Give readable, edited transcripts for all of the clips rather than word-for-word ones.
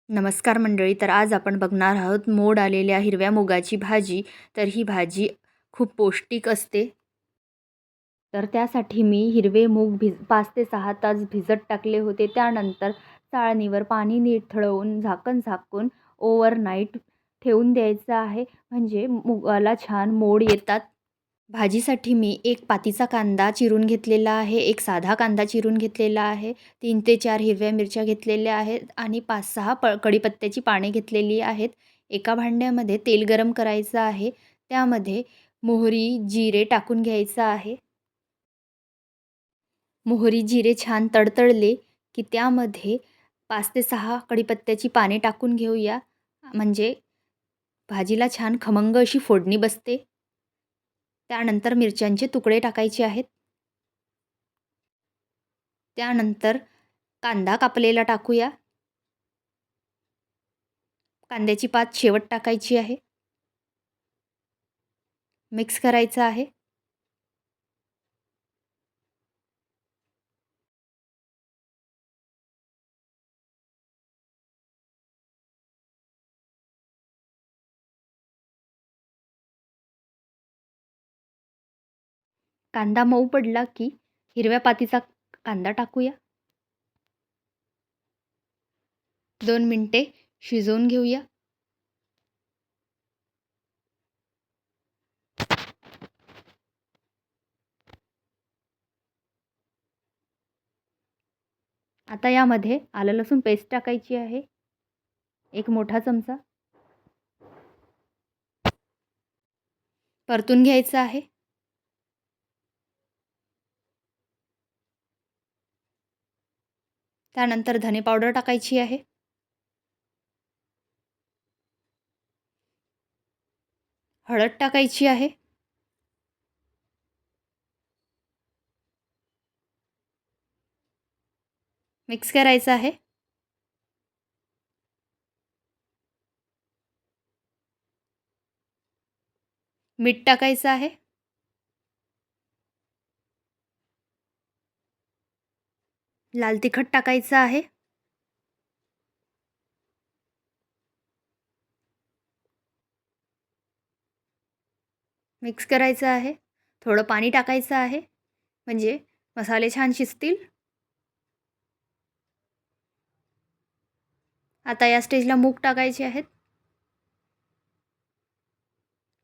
नमस्कार मंडळी. तर आज आपण बघणार आहोत मोड आलेल्या हिरव्या मुगाची भाजी. तर ही भाजी खूप पौष्टिक असते. तर त्यासाठी मी हिरवे मूग 5 ते 6 तास भिजत टाकले होते. त्यानंतर चाळणीवर पाणी निथळवून झाकून ओव्हरनाईट ठेवून द्यायचं आहे. म्हणजे मुगाला छान मोड येतात. भाजीसाठी मी एक पातीचा कांदा चिरून घेतलेला आहे, एक साधा कांदा चिरून घेतलेला आहे, 3 ते 4 हिरव्या मिरच्या घेतलेल्या आहेत आणि 5-6 कढीपत्त्याची पाने घेतलेली आहेत. एका भांड्यामध्ये तेल गरम करायचं आहे. त्यामध्ये मोहरी, जिरे टाकून घ्यायचं आहे. मोहरी, जिरे छान तडतडले की त्यामध्ये 5 ते 6 कढीपत्त्याची पाने टाकून घेऊया. म्हणजे भाजीला छान खमंग अशी फोडणी बसते. त्यानंतर मिरच्यांचे तुकडे टाकायचे आहेत. त्यानंतर कांदा कापलेला टाकूया. कांद्याची पात शेवट टाकायची आहे. मिक्स करायचं आहे. कांदा मऊ पडला की हिरव्या पातीचा कांदा टाकूया. 2 मिनिटे शिजवून घेऊया. आता यामध्ये आलं लसूण पेस्ट टाकायची आहे. 1 मोठा चमचा. परतून घ्यायचं आहे. त्यानंतर धने पावडर टाकायची आहे. हळद टाकायची आहे. मिक्स करायचं आहे. मीठ टाकायचं आहे. लाल तिखट टाकायचं आहे. मिक्स करायचं आहे. थोडं पाणी टाकायचं आहे. म्हणजे मसाले छान शिजतील. आता या स्टेजला मूग टाकायचे आहेत.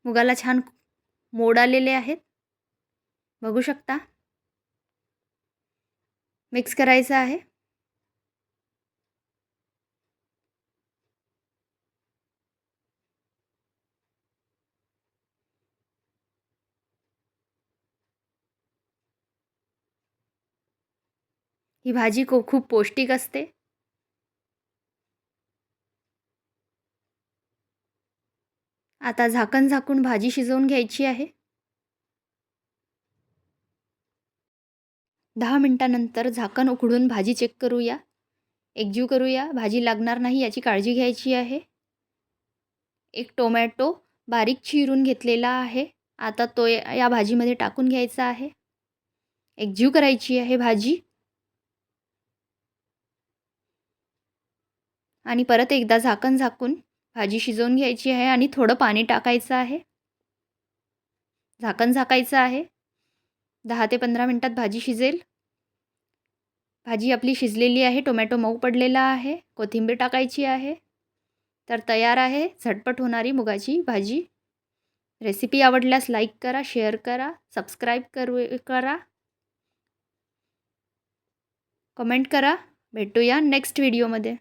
मुगाला छान मोड आलेले आहेत. बघू शकता. मिक्स करायचं आहे. ही भाजी खूप पौष्टिक असते. आता झाकून भाजी शिजवून घ्यायची आहे. 10 मिनिटानंतर झाकण उघडून भाजी चेक करूया. एकजीव करूया. भाजी लागणार नाही याची काळजी घ्यायची आहे. एक टोमॅटो बारीक चिरून घेतलेला आहे. आता तो या भाजीमध्ये टाकून घ्यायचा आहे. एकजीव करायची आहे भाजी. आणि परत एकदा झाकून भाजी शिजवून घ्यायची आहे आणि थोडं पाणी टाकायचं आहे. झाकण झाकायचं आहे. 10 ते 15 मिनिटात भाजी शिजेल. भाजी आपली शिजलेली आहे. टोमॅटो मऊ पडलेला आहे. कोथिंबीर टाकायची आहे. तर तयार आहे झटपट होणारी मुगाची भाजी. रेसिपी आवडल्यास लाईक करा, शेअर करा, सबस्क्राईब करा, कमेंट करा. भेटूया नेक्स्ट व्हिडिओमध्ये.